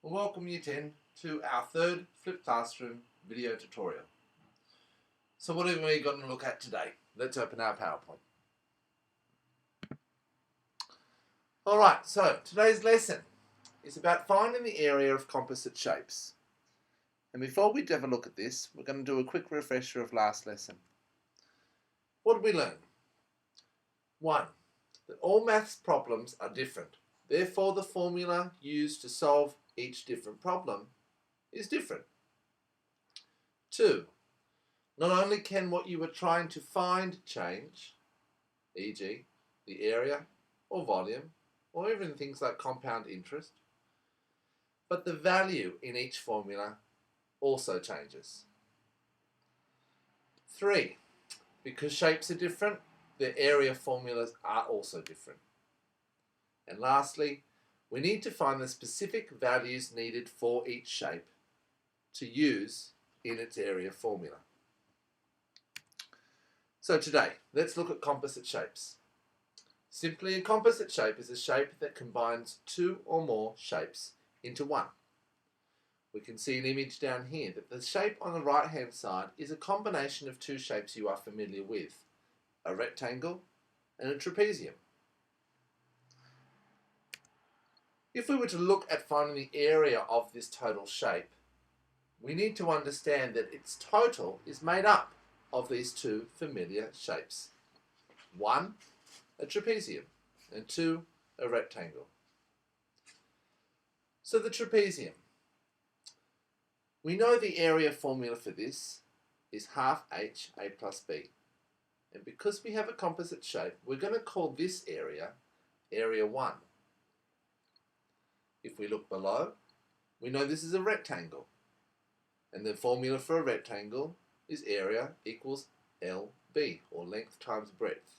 Well, welcome Year 10 to our third flipped classroom video tutorial. So what are we going to look at today? Let's open our PowerPoint. Alright, so today's lesson is about finding the area of composite shapes. And before we have a look at this, we're going to do a quick refresher of last lesson. What did we learn? 1. That all maths problems are different. Therefore, the formula used to solve each different problem is different. 2. Not only can what you were trying to find change, e.g. the area or volume, or even things like compound interest, but the value in each formula also changes. 3. Because shapes are different, the area formulas are also different. And lastly, we need to find the specific values needed for each shape to use in its area formula. So today, let's look at composite shapes. Simply, a composite shape is a shape that combines two or more shapes into one. We can see an image down here that the shape on the right hand side is a combination of two shapes you are familiar with, a rectangle and a trapezium. If we were to look at finding the area of this total shape, we need to understand that its total is made up of these two familiar shapes. 1, a trapezium, and 2, a rectangle. So the trapezium. We know the area formula for this is half h a plus b. And because we have a composite shape, we're going to call this area, area 1. If we look below, we know this is a rectangle. And the formula for a rectangle is area equals LB, or length times breadth.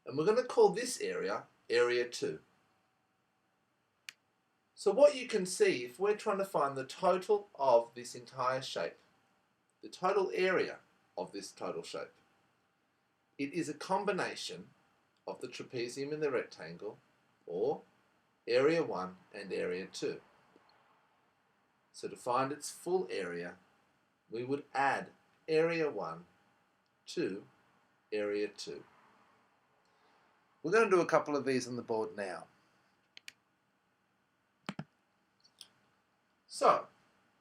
And we're going to call this area, area 2. So what you can see, if we're trying to find the total of this entire shape, the total area of this total shape, it is a combination of the trapezium and the rectangle, or area 1 and area 2. So to find its full area, we would add area 1 to area 2. We're going to do a couple of these on the board now. So,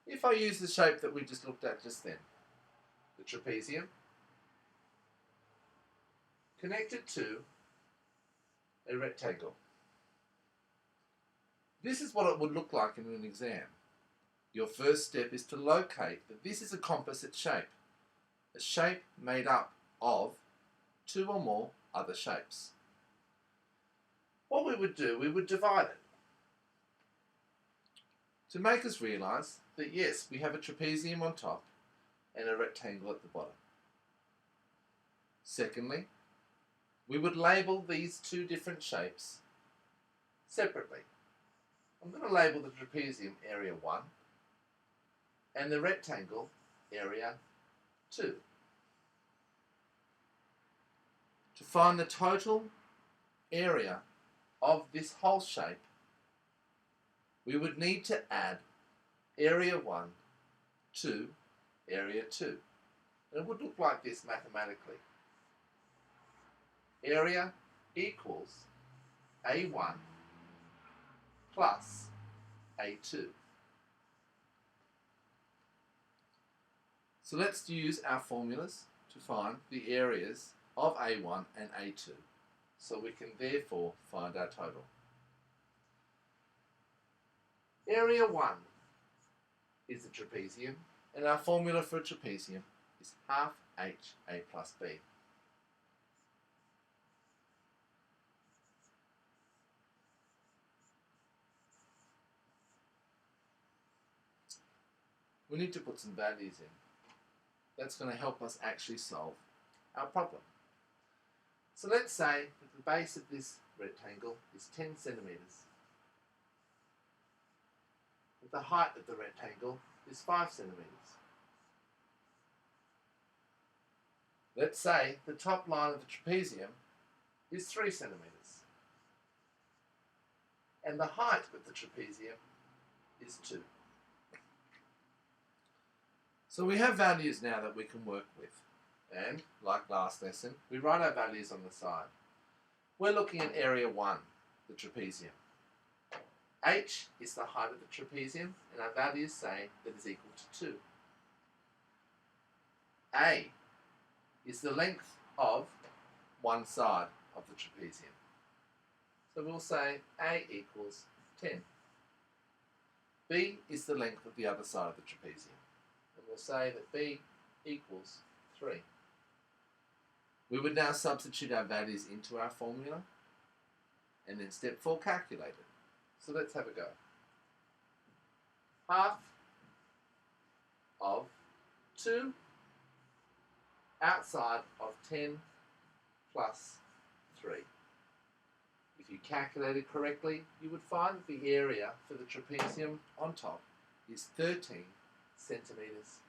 if I use the shape that we just looked at just then, the trapezium, connected to a rectangle. This is what it would look like in an exam. Your first step is to locate that this is a composite shape, a shape made up of two or more other shapes. What we would do, we would divide it to make us realise that yes, we have a trapezium on top and a rectangle at the bottom. Secondly, we would label these two different shapes separately. I'm going to label the trapezium area 1 and the rectangle area 2. To find the total area of this whole shape, we would need to add area 1 to area 2. And it would look like this mathematically. Area equals A1 plus A2. So let's use our formulas to find the areas of A1 and A2. So we can therefore find our total. Area 1 is the trapezium, and our formula for a trapezium is half h a plus b. We need to put some values in. That's going to help us actually solve our problem. So let's say that the base of this rectangle is 10 centimetres. The height of the rectangle is 5 centimetres. Let's say the top line of the trapezium is 3 centimetres. And the height of the trapezium is 2. So we have values now that we can work with. And, like last lesson, we write our values on the side. We're looking at area 1, the trapezium. H is the height of the trapezium, and our values say that is equal to 2. A is the length of one side of the trapezium. So we'll say A equals 10. B is the length of the other side of the trapezium. And we'll say that B equals 3. We would now substitute our values into our formula and then step 4 calculate it. So let's have a go. Half of 2 outside of 10 plus 3. If you calculate it correctly, you would find that the area for the trapezium on top is 13 centimetres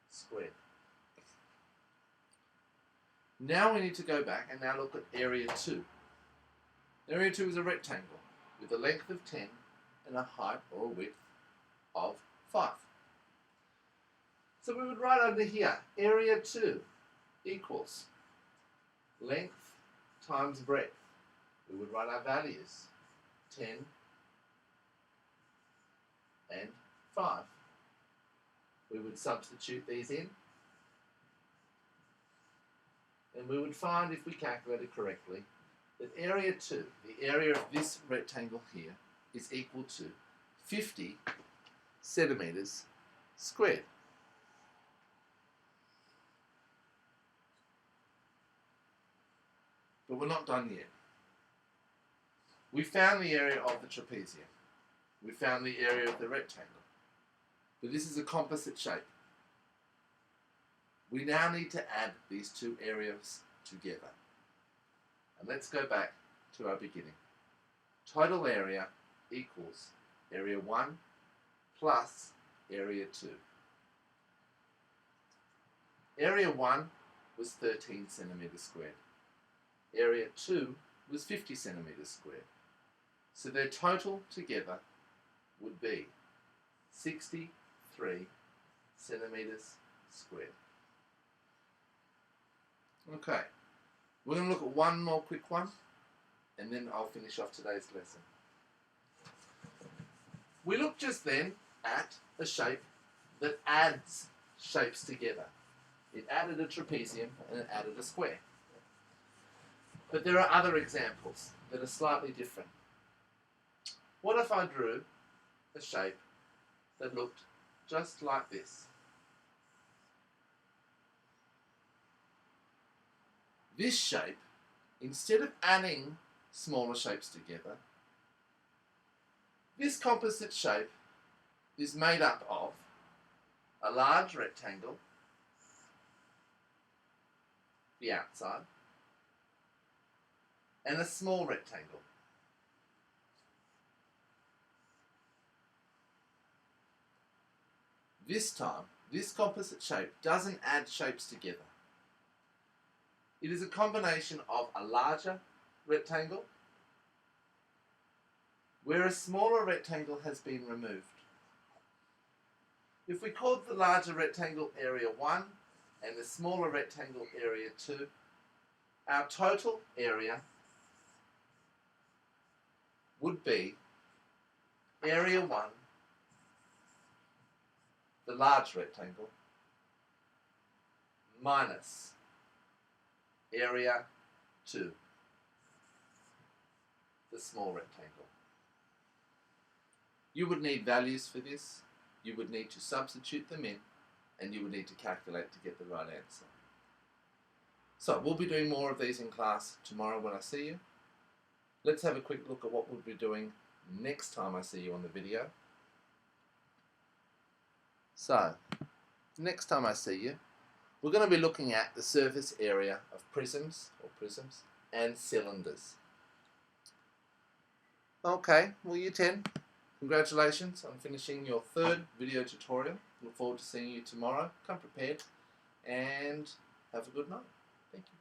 squared. Now we need to go back and now look at area 2. Area 2 is a rectangle with a length of 10 and a height or a width of 5. So we would write under here, area 2 equals length times breadth. We would write our values, 10 and 5. We would substitute these in, and we would find, if we calculate it correctly, that area 2, the area of this rectangle here, is equal to 50 centimetres squared. But we're not done yet. We found the area of the trapezium. We found the area of the rectangle. But this is a composite shape. We now need to add these two areas together. And let's go back to our beginning. Total area equals area 1 plus area 2. Area 1 was 13 centimetres squared. Area 2 was 50 centimetres squared. So their total together would be 63 centimetres squared. Okay, we're going to look at one more quick one and then I'll finish off today's lesson. We looked just then at a shape that adds shapes together. It added a trapezium and it added a square. But there are other examples that are slightly different. What if I drew a shape that looked just like this? This shape, instead of adding smaller shapes together, this composite shape is made up of a large rectangle, the outside, and a small rectangle. This time, this composite shape doesn't add shapes together. It is a combination of a larger rectangle where a smaller rectangle has been removed. If we called the larger rectangle area 1 and the smaller rectangle area 2, our total area would be area 1, the large rectangle, minus area 2, the small rectangle. You would need values for this, you would need to substitute them in, and you would need to calculate to get the right answer. So we'll be doing more of these in class tomorrow when I see you. Let's have a quick look at what we'll be doing next time I see you on the video. So, next time I see you, we're going to be looking at the surface area of prisms and cylinders. Okay, well, Year 10, congratulations on finishing your 3rd video tutorial. Look forward to seeing you tomorrow. Come prepared and have a good night. Thank you.